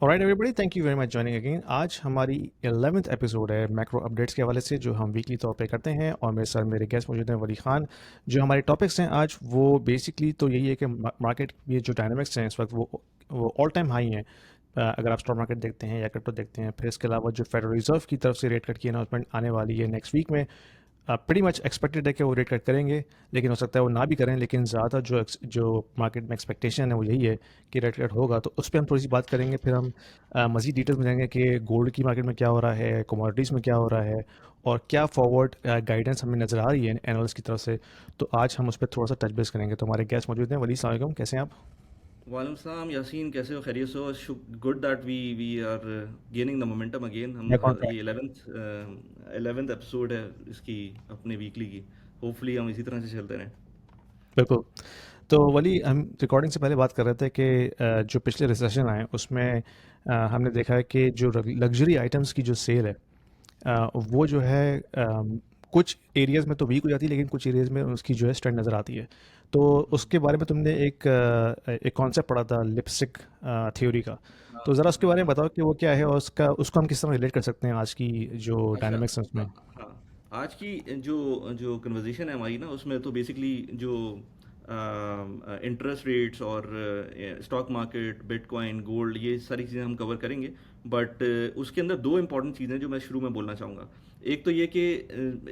Alright everybody, thank you very much joining again. आज हमारी 11th episode है macro updates के हवाले से, जो हम वीकली तौर पे करते हैं। और मेरे साथ मेरे गेस्ट मौजूद हैं वली खान। जो हमारे टॉपिक्स हैं आज, वो बेसिकली तो यही है कि मार्केट ये जो डायनामिक्स हैं इस वक्त वो ऑल टाइम हाई हैं। अगर आप स्टॉक मार्केट देखते हैं या क्रिप्टो देखते हैं, फिर इसके अलावा जो फेडरल रिजर्व की तरफ से रेट कट की अनाउंसमेंट आने वाली है नेक्स्ट वीक में, प्रीटी मच एक्सपेक्टेड है कि वो रेट कट करेंगे। लेकिन हो सकता है वो ना भी करें, लेकिन ज़्यादा जो मार्केट में एक्सपेक्टेशन है वो यही है कि रेट कट होगा। तो उस पर हम थोड़ी सी बात करेंगे। फिर हम मज़ीद डिटेल्स में जाएंगे कि गोल्ड की मार्केट में क्या हो रहा है, कमोडिटीज़ में क्या हो रहा है, और क्या फॉरवर्ड गाइडेंस हमें नज़र आ रही है एनालिस्ट की तरफ से। तो आज हम उस पर थोड़ा सा टच बेस करेंगे। तो हमारे गेस्ट मौजूद हैं। वली अस्सलाम वालेकुम, कैसे हैं आप? वालेकुम सलाम यासीन, कैसे हो? खैरियत से हो? Good that we are gaining the momentum again. हम मैं कौन सा? ये 11th एपिसोड है इसकी, अपने वीकली की। होपफुली हम इसी तरह से चलते रहें। बिल्कुल। तो वली, हम रिकॉर्डिंग से पहले बात कर रहे थे कि जो पिछले रिसेशन आए उसमें हमने देखा है कि जो लग्जरी आइटम्स की जो सेल है, वो जो है कुछ एरियाज़ में तो वीक हो जाती है, लेकिन कुछ एरियाज़ में उसकी जो है स्ट्रेंथ नज़र आती है। तो उसके बारे में तुमने एक कॉन्सेप्ट पढ़ा था, लिपस्टिक थ्योरी का। हाँ, तो ज़रा उसके हाँ, बारे में हाँ। बताओ कि वो क्या है, और उसको हम किस तरह रिलेट कर सकते हैं आज की जो अच्छा। डायनामिक्स है उसमें। हाँ, आज की जो जो कन्वर्जेशन है हमारी ना, उसमें तो बेसिकली जो इंटरेस्ट रेट्स और स्टॉक मार्केट, बिटकॉइन, गोल्ड, ये सारी चीज़ें हम कवर करेंगे। बट उसके अंदर दो इंपॉर्टेंट चीज़ें जो मैं शुरू में बोलना चाहूँगा। एक तो ये कि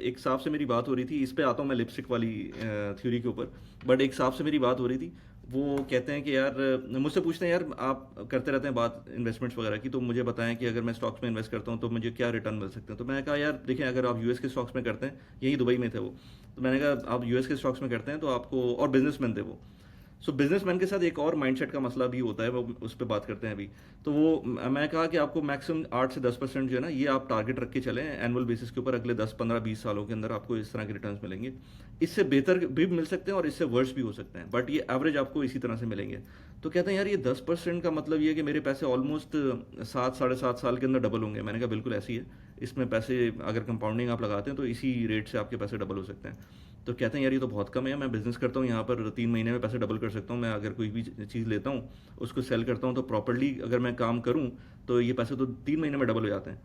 एक साहब से मेरी बात हो रही थी, इस पे आता हूँ मैं लिपस्टिक वाली थ्योरी के ऊपर। बट एक साहब से मेरी बात हो रही थी, वो कहते हैं कि यार, मुझसे पूछते हैं, यार आप करते रहते हैं बात इन्वेस्टमेंट्स वगैरह की, तो मुझे बताएं कि अगर मैं स्टॉक्स में इन्वेस्ट करता हूँ तो मुझे क्या रिटर्न मिल सकते हैं। तो मैंने कहा, यार देखिए, अगर आप यूएस के स्टॉक्स में करते हैं, यही दुबई में थे वो, तो मैंने कहा आप यूएस के स्टॉक्स में करते हैं तो आपको, और बिजनेसमैन थे वो, सो बिजनेसमैन के साथ एक और माइंडसेट का मसला भी होता है, वो उस पर बात करते हैं अभी। तो वो मैं कहा कि आपको मैक्सिमम 8 से 10% जो है ना, ये आप टारगेट रख के चलें एनुअल बेसिस के ऊपर, अगले 10 15 20 सालों के अंदर आपको इस तरह के रिटर्न्स मिलेंगे। इससे बेहतर भी मिल सकते हैं और इससे वर्स भी हो सकते हैं, बट ये एवरेज आपको इसी तरह से मिलेंगे। तो कहते हैं, यार ये 10% का मतलब ये है कि मेरे पैसे ऑलमोस्ट 7 साढ़े 7 साल के अंदर डबल होंगे। मैंने कहा बिल्कुल ऐसी है। इसमें पैसे अगर कंपाउंडिंग आप लगाते हैं तो इसी रेट से आपके पैसे डबल हो सकते हैं। तो कहते हैं, यार ये तो बहुत कम है, मैं बिज़नेस करता हूँ यहाँ पर 3 महीने में पैसे डबल कर सकता हूँ। मैं अगर कोई भी चीज़ लेता हूँ, उसको सेल करता हूँ, तो प्रॉपरली अगर मैं काम करूँ तो ये पैसे तो 3 महीने में डबल हो जाते हैं।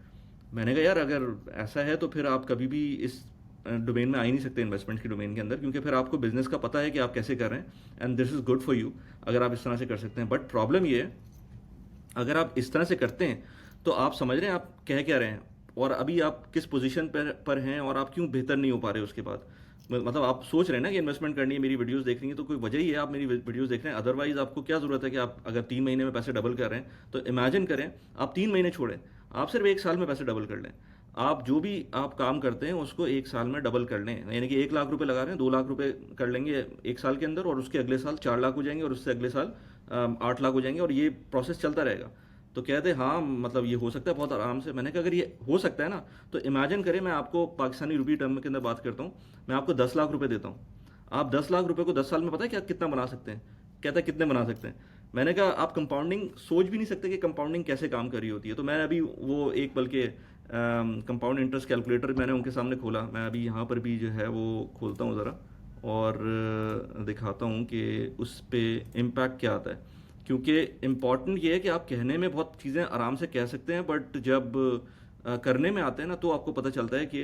मैंने कहा, यार अगर ऐसा है तो फिर आप कभी भी इस डोमेन में आ ही नहीं सकते, इन्वेस्टमेंट की डोमेन के अंदर, क्योंकि फिर आपको बिजनेस का पता है कि आप कैसे कर रहे हैं, and this is good for you अगर आप इस तरह से कर सकते हैं। बट प्रॉब्लम ये है, अगर आप इस तरह से करते हैं तो आप समझ रहे हैं आप कह क्या रहे हैं, और अभी आप किस पोजीशन पर हैं, और आप क्यों बेहतर नहीं हो पा रहे उसके बाद। मतलब आप सोच रहे हैं ना कि इन्वेस्टमेंट करनी है, मेरी वीडियोस देख रही हैं, तो कोई वजह ही है आप मेरी वीडियोस देख रहे हैं। अदरवाइज आपको क्या ज़रूरत है कि आप अगर 3 महीने में पैसे डबल कर रहे हैं, तो इमेजिन करें आप 3 महीने छोड़ें, आप सिर्फ 1 साल में पैसे डबल कर लें। आप जो भी आप काम करते हैं उसको 1 साल में डबल कर लें, यानी कि 1 लाख रुपए लगा रहे हैं, 2 लाख रुपए कर लेंगे 1 साल के अंदर, और उसके अगले साल 4 लाख हो जाएंगे, और उससे अगले साल 8 लाख हो जाएंगे, और ये प्रोसेस चलता रहेगा। तो कहते हाँ, मतलब ये हो सकता है बहुत आराम से। मैंने कहा, अगर ये हो सकता है ना, तो इमेजिन करें, मैं आपको पाकिस्तानी रुपये टर्म के अंदर बात करता हूँ, मैं आपको 10 लाख रुपए देता हूँ। आप 10 लाख रुपए को 10 साल में पता है क्या कितना बना सकते हैं? कहता है कितने बना सकते हैं? मैंने कहा, आप कंपाउंडिंग सोच भी नहीं सकते कि कंपाउंडिंग कैसे काम कर रही होती है। तो मैंने अभी वो एक, बल्कि कंपाउंड इंटरेस्ट कैलकुलेटर मैंने उनके सामने खोला, मैं अभी यहाँ पर भी जो है वो खोलता हूँ ज़रा, और दिखाता हूँ कि उस पर इम्पैक्ट क्या आता है। क्योंकि इम्पॉर्टेंट ये है कि आप कहने में बहुत चीज़ें आराम से कह सकते हैं, बट जब करने में आते हैं ना, तो आपको पता चलता है कि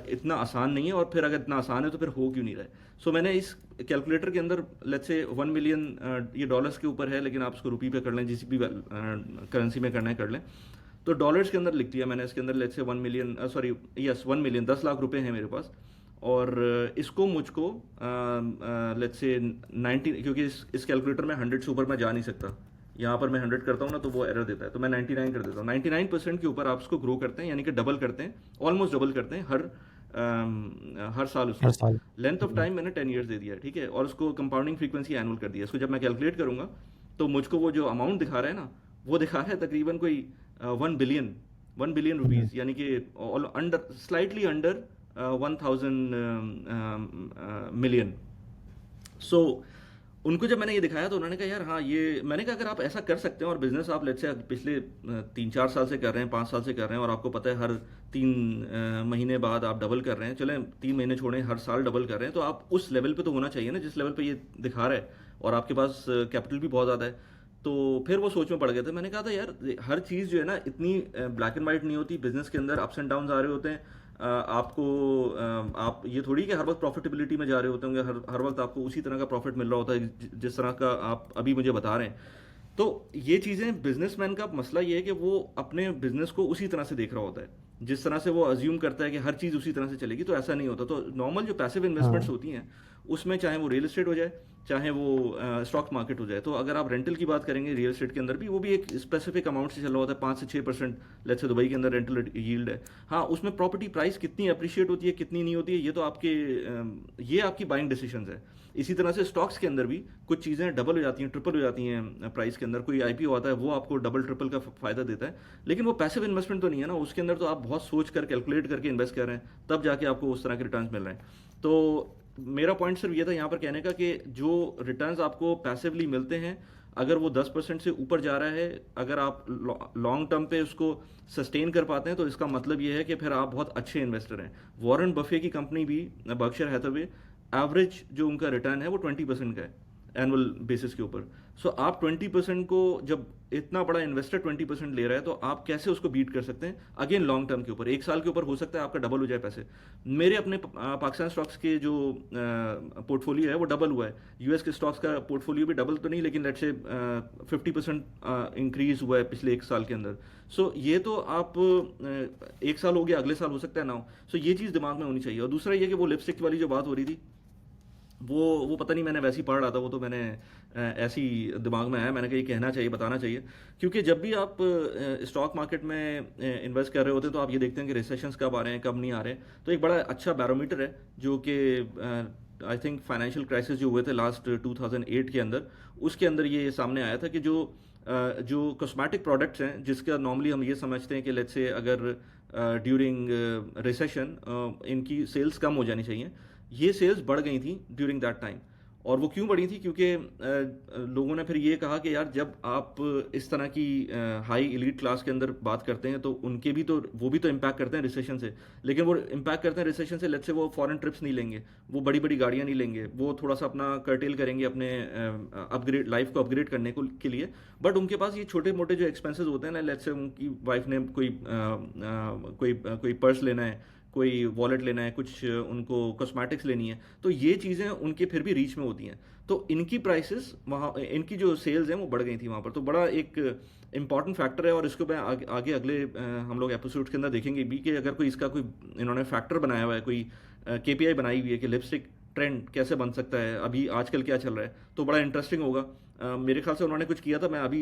इतना आसान नहीं है, और फिर अगर इतना आसान है तो फिर हो क्यों नहीं रहा है। सो मैंने इस कैलकुलेटर के अंदर, लेट्स से 1 मिलियन, ये डॉलर्स के ऊपर है, लेकिन आप इसको रुपये पे कर लें, जिस भी करेंसी में करना है कर लें। तो डॉलर्स के अंदर लिख दिया मैंने इसके अंदर, let's say 1 million, sorry, yes 1 million, 10 lakh रुपए हैं मेरे पास। और इसको मुझको लेट्स से 90, क्योंकि इस कैलकुलेटर में 100 से ऊपर मैं जा नहीं सकता। यहाँ पर मैं 100 करता हूँ ना तो वो एरर देता है, तो मैं 99 कर देता हूँ। 99% के ऊपर आप इसको ग्रो करते हैं, यानी कि डबल करते हैं, ऑलमोस्ट डबल करते हैं हर साल हर उसको। साल। लेंथ ऑफ टाइम मैंने 10 ईयर्स दे दिया है, ठीक है, और उसको कंपाउंडिंग फ्रीक्वेंसी एनुअल कर दिया। इसको जब मैं कैलकुलेट करूंगा, तो मुझको वो जो अमाउंट दिखा रहा है ना, वो दिखा रहा है तकरीबन कोई 1 बिलियन, 1 बिलियन रुपीज़, यानी कि अंडर, स्लाइटली अंडर 1,000 मिलियन। सो उनको जब मैंने ये दिखाया, तो उन्होंने कहा, यार हाँ ये, मैंने कहा अगर आप ऐसा कर सकते हैं, और बिजनेस आप लेट्स से पिछले 3 4 साल से कर रहे हैं, 5 साल से कर रहे हैं, और आपको पता है हर 3 महीने बाद आप डबल कर रहे हैं, चलें 3 महीने छोड़ें, हर साल डबल कर रहे हैं, तो आप उस लेवल पे तो होना चाहिए ना जिस लेवल पे ये दिखा रहा है, और आपके पास कैपिटल भी बहुत ज़्यादा है। तो फिर वो सोच में पड़ गए थे। मैंने कहा था यार हर चीज़ जो है ना इतनी ब्लैक एंड वाइट नहीं होती, बिजनेस के अंदर अप्स एंड डाउन आ रहे होते हैं। आपको आप ये थोड़ी कि हर वक्त प्रॉफिटेबिलिटी में जा रहे होते होंगे, हर वक्त आपको उसी तरह का प्रॉफिट मिल रहा होता है जिस तरह का आप अभी मुझे बता रहे हैं। तो ये चीज़ें, बिजनेसमैन का मसला ये है कि वो अपने बिजनेस को उसी तरह से देख रहा होता है, जिस तरह से वो अज्यूम करता है कि हर चीज़ उसी तरह से चलेगी, तो ऐसा नहीं होता। तो नॉर्मल जो पैसिव इन्वेस्टमेंट्स हाँ। होती हैं, उसमें चाहे वो रियल एस्टेट हो जाए, चाहे वो स्टॉक मार्केट हो जाए, तो अगर आप रेंटल की बात करेंगे रियल एस्टेट के अंदर भी, वो भी एक स्पेसिफिक अमाउंट से चल रहा होता है, 5 से 6%। लेट्स से दुबई के अंदर रेंटल यील्ड है। हाँ, उसमें प्रॉपर्टी प्राइस कितनी अप्रिशिएट होती है, कितनी नहीं होती है, ये तो ये आपकी बाइंग डिसीजंस है। इसी तरह से स्टॉक्स के अंदर भी कुछ चीज़ें डबल हो जाती हैं, ट्रिपल हो जाती हैं प्राइस के अंदर। कोई आईपीओ आता है, वो आपको डबल ट्रिपल का फ़ायदा देता है, लेकिन वो पैसिव इन्वेस्टमेंट तो नहीं है ना। उसके अंदर तो आप बहुत सोच कर, कैलकुलेट करके इन्वेस्ट कर रहे हैं, तब जाके आपको उस तरह के रिटर्न्स मिल रहे हैं। तो मेरा पॉइंट सिर्फ ये था यहाँ पर कहने का कि जो रिटर्न्स आपको पैसिवली मिलते हैं, अगर वो 10% से ऊपर जा रहा है, अगर आप लॉन्ग टर्म पे उसको सस्टेन कर पाते हैं, तो इसका मतलब ये है कि फिर आप बहुत अच्छे इन्वेस्टर हैं। वॉरेन बफे की कंपनी भी, बर्कशायर हैथवे, एवरेज जो उनका रिटर्न है वो 20% का है एनुअल बेसिस के ऊपर। सो आप 20% को, जब इतना बड़ा इन्वेस्टर 20% ले रहा है, तो आप कैसे उसको बीट कर सकते हैं? अगेन लॉन्ग टर्म के ऊपर, एक साल के ऊपर हो सकता है आपका डबल हो जाए पैसे। मेरे अपने पाकिस्तान स्टॉक्स के जो पोर्टफोलियो है वो डबल हुआ है। यूएस के स्टॉक्स का पोर्टफोलियो भी डबल तो नहीं, लेकिन लेट्स से 50% इंक्रीज हुआ है पिछले एक साल के अंदर। सो ये तो आप एक साल हो गया, अगले साल हो सकता है ना हो। सो ये चीज़ दिमाग में होनी चाहिए। और दूसरा ये कि वो लिपस्टिक वाली जो बात हो रही थी, वो पता नहीं, मैंने वैसे ही पढ़ रहा था, वो तो मैंने ऐसी दिमाग में आया, मैंने कहा ये कहना चाहिए, बताना चाहिए। क्योंकि जब भी आप स्टॉक मार्केट में इन्वेस्ट कर रहे होते हैं, तो आप ये देखते हैं कि रिसेशंस कब आ रहे हैं, कब नहीं आ रहे हैं। तो एक बड़ा अच्छा बैरोमीटर है, जो कि आई थिंक फाइनेंशियल क्राइसिस जो हुए थे लास्ट 2008 के अंदर, उसके अंदर ये सामने आया था कि जो कॉस्मेटिक प्रोडक्ट्स हैं, जिसका नॉर्मली हम ये समझते हैं कि लेट्स से अगर ड्यूरिंग रिसेशन इनकी सेल्स कम हो जानी चाहिए, ये सेल्स बढ़ गई थी ड्यूरिंग दैट टाइम। और वो क्यों बढ़ी थी? क्योंकि लोगों ने फिर ये कहा कि यार जब आप इस तरह की हाई एलीट क्लास के अंदर बात करते हैं, तो उनके भी तो, वो भी तो इम्पैक्ट करते हैं रिसेशन से। लेकिन वो इम्पैक्ट करते हैं रिसेशन से, लेट्स से वो फॉरेन ट्रिप्स नहीं लेंगे, वो बड़ी बड़ी गाड़ियाँ नहीं लेंगे, वो थोड़ा सा अपना कर्टेल करेंगे अपने अपग्रेड, लाइफ को अपग्रेड करने को के लिए। बट उनके पास ये छोटे मोटे जो एक्सपेंसेस होते हैं ना, लेट्स से उनकी वाइफ ने कोई पर्स लेना है, कोई वॉलेट लेना है, कुछ उनको कॉस्मेटिक्स लेनी है, तो ये चीज़ें उनके फिर भी रीच में होती हैं। तो इनकी प्राइसेस वहाँ, इनकी जो सेल्स हैं वो बढ़ गई थी वहाँ पर। तो बड़ा एक इंपॉर्टेंट फैक्टर है। और इसको मैं आगे अगले हम लोग एपिसोड्स के अंदर देखेंगे भी कि अगर कोई इसका कोई इन्होंने फैक्टर बनाया हुआ है, कोई केपीआई बनाई हुई है कि लिपस्टिक ट्रेंड कैसे बन सकता है, अभी आजकल क्या चल रहा है, तो बड़ा इंटरेस्टिंग होगा। मेरे ख्याल से उन्होंने कुछ किया था, मैं अभी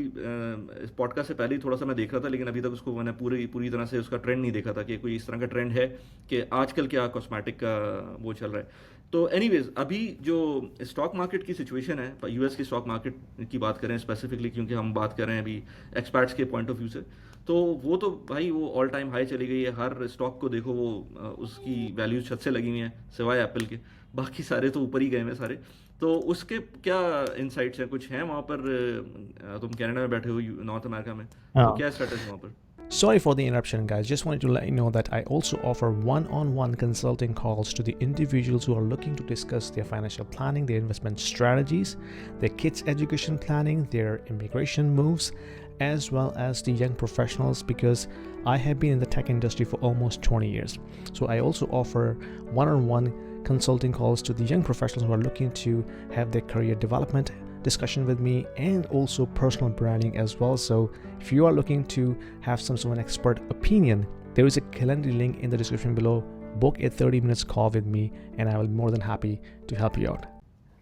इस पॉडकास्ट से पहले ही थोड़ा सा मैं देख रहा था, लेकिन अभी तक उसको मैंने पूरी पूरी तरह से उसका ट्रेंड नहीं देखा था कि कोई इस तरह का ट्रेंड है कि आजकल क्या कॉस्मेटिक का वो चल रहा है। तो एनीवेज, अभी जो स्टॉक मार्केट की सिचुएशन है, यूएस की स्टॉक मार्केट की बात करें स्पेसिफिकली, क्योंकि हम बात कर रहे हैं अभी एक्सपर्ट्स के पॉइंट ऑफ व्यू से, तो वो तो भाई वो ऑल टाइम हाई चली गई है। हर स्टॉक को देखो, वो उसकी वैल्यू छत से लगी हुई है, सिवाय एप्पल के। बाकी सारे तो ऊपर ही गए हैं सारे। तो उसके क्या इनसाइट्स हैं, कुछ हैं वहाँ पर? तुम कनाडा में बैठे हो, नॉर्थ अमेरिका में, तो हाँ। क्या स्टेटस है वहाँ पर? Sorry for the interruption, guys. Just wanted to let you know that I also offer one on one consulting calls to the individuals who are looking to discuss their financial planning, their investment strategies, their kids' education planning, their immigration moves, as well as the young professionals, because I have been in the tech industry for almost 20 years. So I also offer one on one consulting calls to the young professionals who are looking to have their career development discussion with me, and also personal branding as well. So if you are looking to have some sort of an expert opinion, there is a calendar link in the description below. Book a 30 minutes call with me and I will be more than happy to help you out.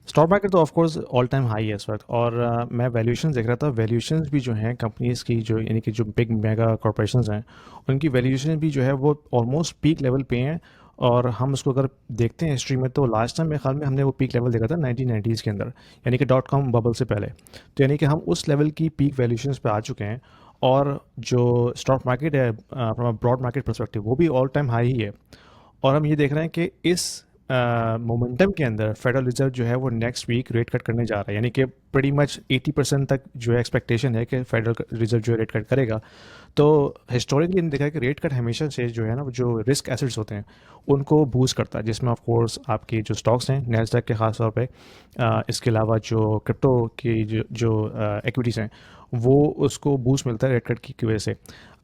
Stock market तो of course all time high है इस वक्त। और मैं valuation देख रहा था, valuation भी जो हैं कंपनीज़ की, जो यानी कि जो बिग मेगा कॉरपोरेशंस हैं, उनकी वैल्यूएशन भी जो है वो ऑलमोस्ट पीक लेवल पे हैं। और हम उसको अगर देखते हैं हिस्ट्री में, तो लास्ट टाइम मेरे ख्याल में हमने वो पीक लेवल देखा था 1990s के अंदर, यानी कि .com बबल से पहले। तो यानी कि हम उस लेवल की पीक वैल्यूएशंस पे आ चुके हैं। और जो स्टॉक मार्केट है from a broad market perspective, वो भी ऑल टाइम हाई ही है। और हम ये देख रहे हैं कि इस मोमेंटम के अंदर फेडरल रिजर्व जो है वो नेक्स्ट वीक रेट कट करने जा रहा है, यानी कि pretty मच 80% तक जो है एक्सपेक्टेशन है कि फेडरल रिजर्व जो है रेट कट करेगा। तो हिस्टोरिकली हमने देखा है कि रेट कट हमेशा से जो है ना, जो रिस्क एसेट्स होते हैं उनको बूस्ट करता है, जिसमें ऑफ कोर्स आपके जो स्टॉक्स हैं नैस्डैक के खास तौर पे, इसके अलावा जो क्रिप्टो की जो इक्विटीज़ हैं वो उसको बूस्ट मिलता है रेट कट की वजह से।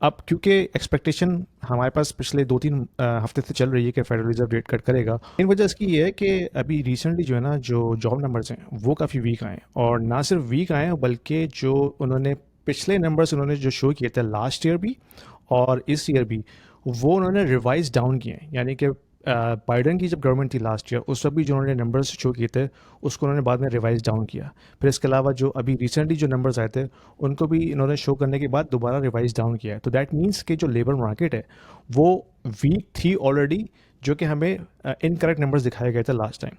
अब क्योंकि एक्सपेक्टेशन हमारे पास पिछले 2-3 हफ्ते से चल रही है कि फेडरल रिजर्व रेट कट करेगा, इन वजह इसकी ये है कि अभी रिसेंटली जो है ना, जो जॉब नंबर्स हैं वो काफ़ी वीक आए हैं, और ना सिर्फ वीक आए हैं बल्कि जो उन्होंने पिछले नंबर्स उन्होंने जो शो किए थे लास्ट ईयर भी और इस ईयर भी, वो उन्होंने रिवाइज डाउन किए हैं। यानी कि बाइडन की जब गवर्नमेंट थी लास्ट ईयर, उस वक्त भी जो उन्होंने नंबर्स शो किए थे उसको उन्होंने बाद में रिवाइज डाउन किया। फिर इसके अलावा जो अभी रिसेंटली जो नंबर्स आए थे उनको भी इन्होंने शो करने के बाद दोबारा रिवाइज डाउन किया है। तो दैट मीन्स कि जो लेबर मार्केट है वो वीक थी ऑलरेडी, जो कि हमें इनकरेक्ट नंबर्स दिखाए गए थे लास्ट टाइम।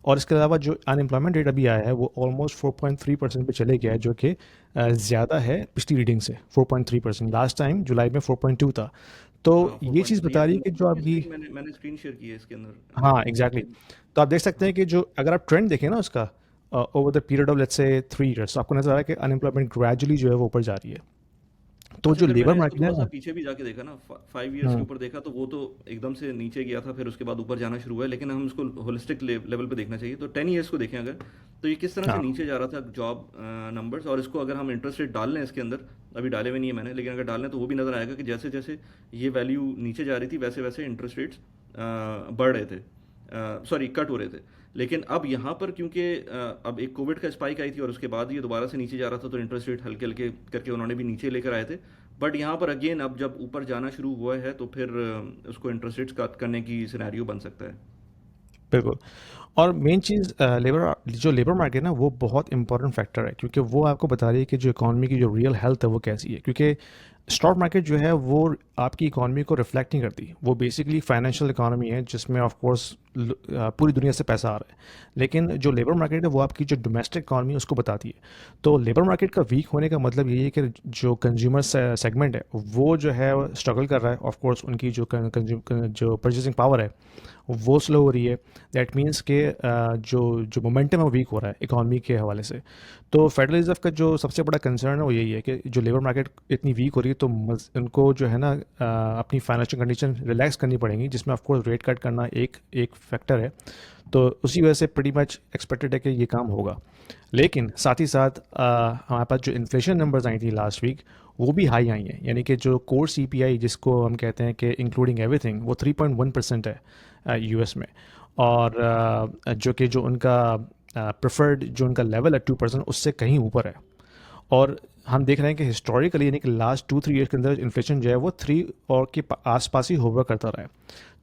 और इसके अलावा जो अनएम्प्लॉयमेंट रेट अभी आया है वो ऑलमोस्ट 4.3% पे चले गया है, जो कि ज़्यादा है पिछली रीडिंग से। 4.3%, लास्ट टाइम जुलाई में 4.2 था। तो हाँ, ये चीज़ 4.3 ये बता तो रही है कि जो ये अभी, स्क्रीन मैंने स्क्रीन शेयर की है इसके अंदर हाँ एग्जैक्टली तो आप देख सकते हाँ। हैं कि जो अगर आप ट्रेंड देखें ना उसका over the period of let's से 3 ईयर्स, तो आपको नजर आ रहा है कि अनएम्प्लॉयमेंट ग्रेजुअली जो है वो ऊपर जा रही है। तो अच्छा, जो अगर लेबर मैंने इसको मार्केट है थोड़ा-सा ना, पीछे भी जाके देखा ना, 5 ईयर्स के हम्म, ऊपर देखा तो वो तो एकदम से नीचे गया था, फिर उसके बाद ऊपर जाना शुरू हुआ है। लेकिन हम इसको होलिस्टिक लेवल पे देखना चाहिए। तो 10 ईयर्स को देखें अगर, तो ये किस तरह से हाँ नीचे जा रहा था जॉब नंबर्स। और इसको अगर हम इंटरेस्ट रेट डाल लें इसके अंदर, अभी डाले हुए नहीं है मैंने, लेकिन अगर डाल लें तो वो भी नज़र आएगा कि जैसे-जैसे ये वैल्यू नीचे जा रही थी वैसे-वैसे इंटरेस्ट रेट्स बढ़ रहे थे, सॉरी कट हो रहे थे। लेकिन अब यहाँ पर क्योंकि अब एक कोविड का स्पाइक आई थी और उसके बाद ये दोबारा से नीचे जा रहा था, तो इंटरेस्ट रेट हल्के-हल्के करके उन्होंने भी नीचे लेकर आए थे। बट यहाँ पर अगेन अब जब ऊपर जाना शुरू हुआ है तो फिर उसको इंटरेस्ट रेट्स कट करने की सिनेरियो बन सकता है। बिल्कुल। और मेन चीज़ लेबर मार्केट ना वो बहुत इंपॉर्टेंट फैक्टर है, क्योंकि वो आपको बता रही है कि जो इकॉनमी की जो रियल हेल्थ है वो कैसी है। क्योंकि स्टॉक मार्केट जो है वो आपकी इकॉनमी को रिफ्लेक्ट नहीं करती, वो बेसिकली फाइनेंशियल इकॉनमी है जिसमें ऑफ कोर्स पूरी दुनिया से पैसा आ रहा है। लेकिन जो लेबर मार्केट है वो आपकी जो डोमेस्टिक इकॉनमी है उसको बताती है। तो लेबर मार्केट का वीक होने का मतलब यही है कि जो कंज्यूमर सेगमेंट है वो जो है स्ट्रगल कर रहा है। ऑफ कोर्स उनकी जो परचेसिंग पावर है वो स्लो हो रही है। दैट मीन्स के जो जो मोमेंटम है वो वीक हो रहा है इकॉनमी के हवाले से। तो फेडरल रिजर्व का जो सबसे बड़ा कंसर्न है वो यही है कि जो लेबर मार्केट इतनी वीक हो रही है तो उनको जो है ना अपनी फाइनेंशियल कंडीशन रिलैक्स करनी पड़ेंगी, जिसमें ऑफ कोर्स रेट कट करना एक एक फैक्टर है। तो उसी वजह से प्रीटी मच एक्सपेक्टेड है कि ये काम होगा। लेकिन साथ ही साथ हमारे पास जो इन्फ्लेशन नंबर्स आई थी लास्ट वीक वो भी हाई आई हैं, यानी कि जो कोर सीपीआई जिसको हम कहते हैं कि इंक्लूडिंग एवरीथिंग, वो 3.1% है यूएस में। और जो कि जो उनका प्रेफर्ड जो उनका लेवल है 2%, उससे कहीं ऊपर है। और हम देख रहे हैं कि हिस्टोरिकली यानी कि लास्ट 2-3 ईयर्स के अंदर इन्फ्लेशन जो है वो 3 और के आसपास ही होवर करता रहा है।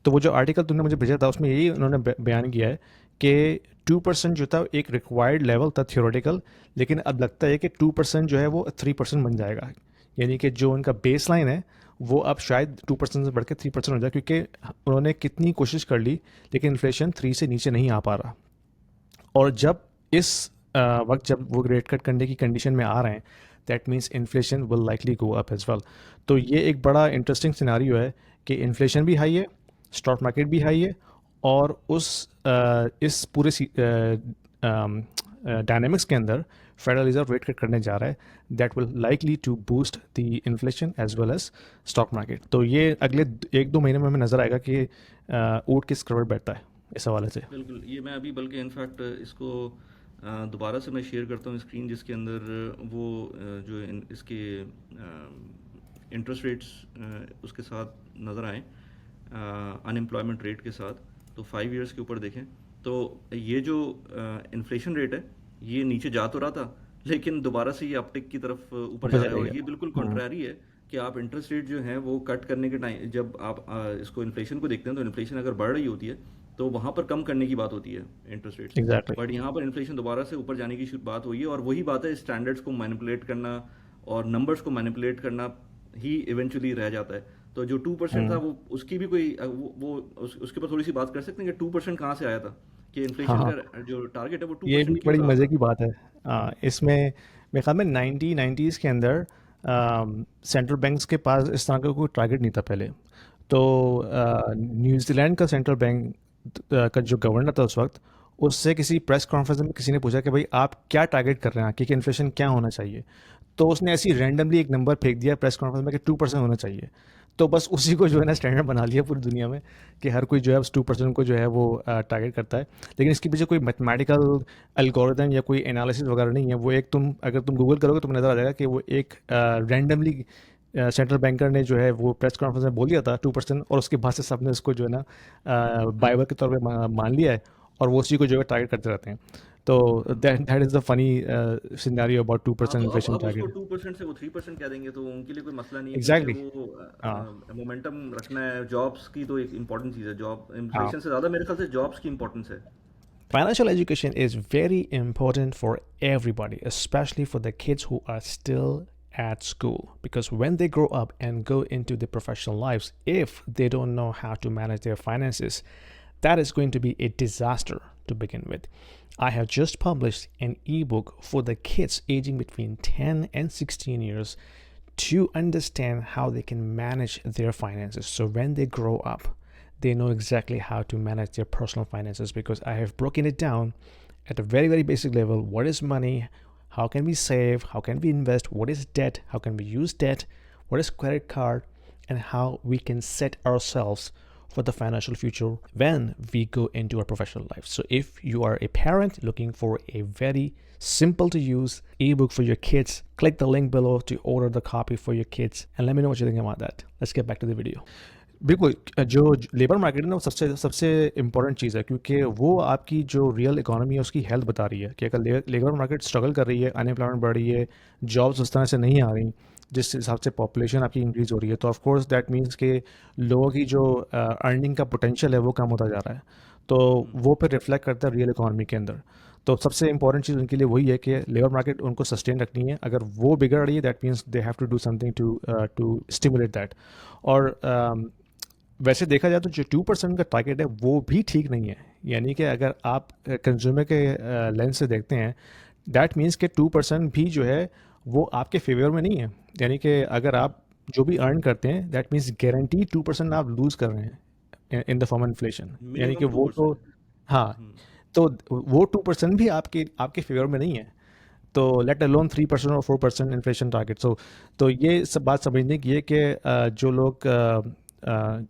तो वो जो आर्टिकल तुमने मुझे भेजा था उसमें यही उन्होंने बयान किया है कि 2% जो था एक रिक्वायर्ड लेवल था थियोरेटिकल, लेकिन अब लगता है कि 2% जो है वो 3% बन जाएगा। यानी कि जो उनका बेस लाइन है वो अब शायद 2% से बढ़ के 3% हो जाए, क्योंकि उन्होंने कितनी कोशिश कर ली लेकिन इन्फ्लेशन 3 से नीचे नहीं आ पा रहा। और जब इस वक्त जब वो रेट कट करने की कंडीशन में आ रहे हैं, that means inflation will likely go up as well. तो ये एक बड़ा इंटरेस्टिंग सिनारियो है कि इन्फ्लेशन भी हाई है, स्टॉक मार्केट भी हाई है, और इस पूरे डायनेमिक्स के अंदर फेडरल रिजर्व रेट कट करने जा रहा है। That will likely to boost the inflation as well as stock market. तो ये अगले 1-2 महीने में हमें नज़र आएगा कि ऊँट किस करवट बैठता है इस हवाले से। बिल्कुल, ये मैं अभी बल्कि इनफैक्ट इसको दोबारा से मैं शेयर करता हूँ स्क्रीन, जिसके अंदर वो जो इसके इंटरेस्ट रेट्स उसके साथ नज़र आए, अनएम्प्लॉयमेंट रेट के साथ। तो 5 ईयर्स के ऊपर देखें तो ये जो इन्फ्लेशन रेट है ये नीचे जा तो रहा था, लेकिन दोबारा से ये अपटिक की तरफ ऊपर ऊपर जा रहा है। चले और गया। ये बिल्कुल हम्म, कॉन्ट्रैरी है कि आप इंटरेस्ट रेट जो है वो कट करने के टाइम जब आप इसको इन्फ्लेशन को देखते हैं, तो इन्फ्लेशन अगर बढ़ रही होती है तो वहाँ पर कम करने की बात होती है इंटरेस्ट रेट्स। एग्जैक्टली। बट यहाँ पर इन्फ्लेशन दोबारा से ऊपर जाने की बात हुई है, और वही बात है, स्टैंडर्ड्स को मैनिपुलेट करना और नंबर्स को मैनिपुलेट करना ही इवेंचुअली रह जाता है। तो जो 2% था हम्म, वो उसकी भी कोई उसके ऊपर थोड़ी सी बात कर सकते हैं कि 2% कहाँ से आया था, कि हाँ इन्फ्लेशन हाँ, का जो टारगेट है वो ये 2% भी क्यों बड़ी रहा मज़े था। की बात है। इसमें मेरे ख्याल में 1990s के अंदर सेंट्रल बैंक्स के पास इस तरह का कोई टारगेट नहीं था पहले। तो न्यूजीलैंड का सेंट्रल बैंक का जो गवर्नर था उस वक्त, उससे किसी प्रेस कॉन्फ्रेंस में किसी ने पूछा कि भाई आप क्या टारगेट कर रहे हैं कि इन्फ्लेशन क्या होना चाहिए। तो उसने ऐसी रैंडमली एक नंबर फेंक दिया प्रेस कॉन्फ्रेंस में कि 2% होना चाहिए। तो बस उसी को जो है ना स्टैंडर्ड बना लिया पूरी दुनिया में कि हर कोई जो है बस 2% को जो है वो टारगेट करता है। लेकिन इसके पीछे कोई मैथमेटिकल एल्गोरिदम या कोई एनालिसिस वगैरह नहीं है। वो एक तुम अगर तुम गूगल करोगे तो नज़र आ जाएगा कि वो एक रैंडमली सेंट्रल बैंकर ने जो है वो प्रेस कॉन्फ्रेंस में बोल दिया था 2%, और उसके बाद से सबने उसको जो है ना बाइबल के तौर पे मान लिया है, और वो उसी को जो है टारगेट करते रहते हैं। तो that that is the funny scenario about to हाँ, परसेंट तो अब इन्फ्लेशन उसको टारगेट। 2% से वो 3% कह देंगे तो उनके लिए कोई मसला नहीं है, क्योंकि एग्जैक्टली। वो हाँ। मोमेंटम रखना है। जॉब्स की तो एक इम्पॉर्टेंट चीज़ है, जॉब हाँ। इन्फ्लेशन से ज़्यादा मेरे ख्याल से जॉब्स की इम्पोर्टेंस है। Financial education is very important for everybody, especially for the kids who are still at school. Because when they grow up and go into the professional lives, if they don't know how to manage their finances, that is going to be a disaster to begin with. I have just published an ebook for the kids aging between 10 and 16 years to understand how they can manage their finances. So when they grow up, they know exactly how to manage their personal finances, because I have broken it down at a very, very basic level. What is money? How can we save? How can we invest? What is debt? How can we use debt? What is credit card? And how we can set ourselves for the financial future when we go into our professional life. So if you are a parent looking for a very simple to use ebook for your kids, click the link below to order the copy for your kids and let me know what you think about that. Let's get back to the video. बिल्कुल। जो labour market है ना वो सबसे सबसे important चीज़ है, क्योंकि वो आपकी जो रियल इकोनॉमी है उसकी हेल्थ बता रही है कि अगर लेबर मार्केट स्ट्रगल कर रही है, अनएम्प्लॉयमेंट बढ़ रही है, जॉब्स उस तरह से नहीं आ रही जिस हिसाब से पॉपुलेशन आपकी इंक्रीज़ हो रही है, तो ऑफ कोर्स दैट मीन्स कि लोगों की जो अर्निंग का पोटेंशियल है वो कम होता जा रहा है। तो वो फिर रिफ्लेक्ट करता है रियल इकोनॉमी के अंदर। तो सबसे इंपॉर्टेंट चीज़ उनके लिए वही है कि लेबर मार्केट उनको सस्टेन रखनी है। अगर वो बिगड़ रही है that means they have to do something to stimulate that. और वैसे देखा जाए तो जो 2% का टारगेट है वो भी ठीक नहीं है। यानी कि अगर आप कंज्यूमर के लेंस से देखते हैं, दैट मीन्स कि 2% भी जो है वो आपके फेवर में नहीं है। यानी कि अगर आप जो भी अर्न करते हैं दैट मीन्स गारंटी 2% आप लूज़ कर रहे हैं in the form of inflation. यानी कि मिनिमम टू वो तो परसेंट हाँ, तो वो 2% भी आपके आपके फेवर में नहीं है। तो लेट अलोन 3% और 4% इन्फ्लेशन टारगेट। सो तो ये सब बात समझने की है कि जो लोग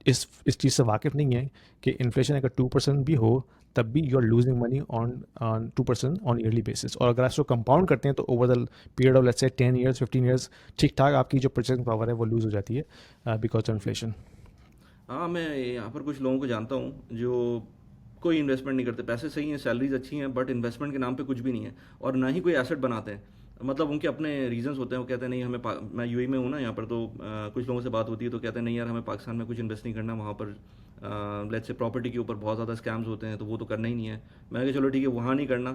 इस चीज़ से वाकिफ़ नहीं है कि इन्फ्लेशन अगर 2% भी हो तब भी you are losing money on 2% on yearly basis. और अगर आप इसको कंपाउंड करते हैं तो over the period of let's say 10 years 15 years ठीक ठाक आपकी जो परचेसिंग पावर है वो लूज़ हो जाती है बिकॉज ऑफ इन्फ्लेशन। हाँ, मैं यहाँ पर कुछ लोगों को जानता हूँ जो कोई इन्वेस्टमेंट नहीं करते। पैसे सही हैं, सैलरीज अच्छी हैं, बट इन्वेस्टमेंट के नाम पे कुछ भी नहीं है, और ना ही कोई एसेट बनाते हैं। मतलब उनके अपने रीजंस होते हैं। वो कहते हैं नहीं हमें मैं यूएई में हूँ ना यहाँ पर, तो कुछ लोगों से बात होती है तो कहते हैं नहीं यार हमें पाकिस्तान में कुछ इन्वेस्ट नहीं करना, वहाँ पर लेट्स से प्रॉपर्टी के ऊपर बहुत ज़्यादा स्कैम्स होते हैं, तो वो तो करना ही नहीं है। मैंने कहा चलो ठीक है, वहाँ नहीं करना,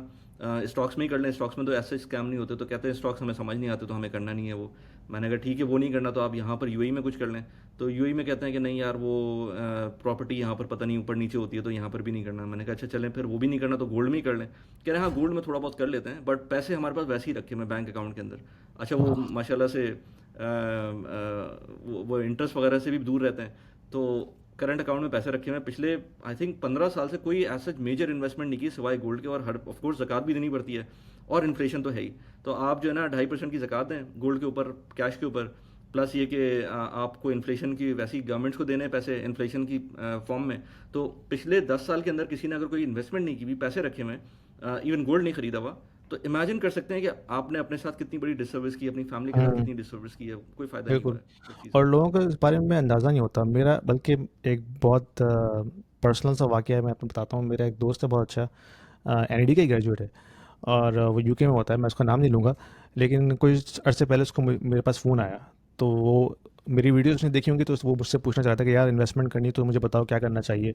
स्टॉक्स में ही कर लें, स्टॉक्स में तो ऐसे स्कैम नहीं होते। तो कहते हैं स्टॉक्स हमें समझ नहीं आते तो हमें करना नहीं है वो। मैंने कहा ठीक है, वो नहीं करना तो आप यहाँ पर यूएई में कुछ कर लें। तो यूएई में कहते हैं कि नहीं यार वो प्रॉपर्टी यहाँ पर पता नहीं ऊपर नीचे होती है तो यहाँ पर भी नहीं करना। मैंने कहा अच्छा चलें, फिर वो भी नहीं करना तो गोल्ड में ही कर लें। कह रहे हैं हाँ गोल्ड में थोड़ा बहुत कर लेते हैं, बट पैसे हमारे पास वैसे ही रखे मैं बैंक अकाउंट के अंदर। अच्छा वो माशाल्लाह से वो इंटरेस्ट वगैरह से भी दूर रहते हैं। तो करंट अकाउंट में पैसे रखे हुए हैं। पिछले आई थिंक 15 साल से कोई ऐसा मेजर इन्वेस्टमेंट नहीं की सिवाय गोल्ड के, और हर ऑफ कोर्स ज़कात भी देनी पड़ती है, और इन्फ्लेशन तो है ही। तो आप जो है ना 2.5% की ज़कात दें गोल्ड के ऊपर, कैश के ऊपर, प्लस ये कि आपको इन्फ्लेशन की वैसे ही गवर्नमेंट्स को देने हैं पैसे इन्फ्लेशन की फॉर्म में। तो पिछले 10 साल के अंदर किसी ने अगर कोई इन्वेस्टमेंट नहीं की भी, पैसे रखे हुए हैं, इवन गोल्ड नहीं खरीदा हुआ, तो इमेजिन कर सकते हैं कि आपने अपने साथ कितनी बड़ी डिसर्विस की, अपनी फैमिली के साथ हम्म, कितनी डिसर्विस की है। कोई फ़ायदा नहीं हुआ बिल्कुल। है इस चीज़ और का। लोगों को इस बारे में अंदाज़ा नहीं होता। मेरा बल्कि एक बहुत पर्सनल सा वाक़या है, मैं आपको बताता हूँ। मेरा एक दोस्त है बहुत अच्छा, एनईडी का ही ग्रेजुएट है, और वो यूके में होता है। मैं उसका नाम नहीं लूँगा, लेकिन कुछ अरसे पहले उसको मेरे पास फ़ोन आया। तो वो मेरी वीडियो उसने देखी होंगी, तो वो मुझसे पूछना चाहता था कि यार इन्वेस्टमेंट करनी है तो मुझे बताओ क्या करना चाहिए।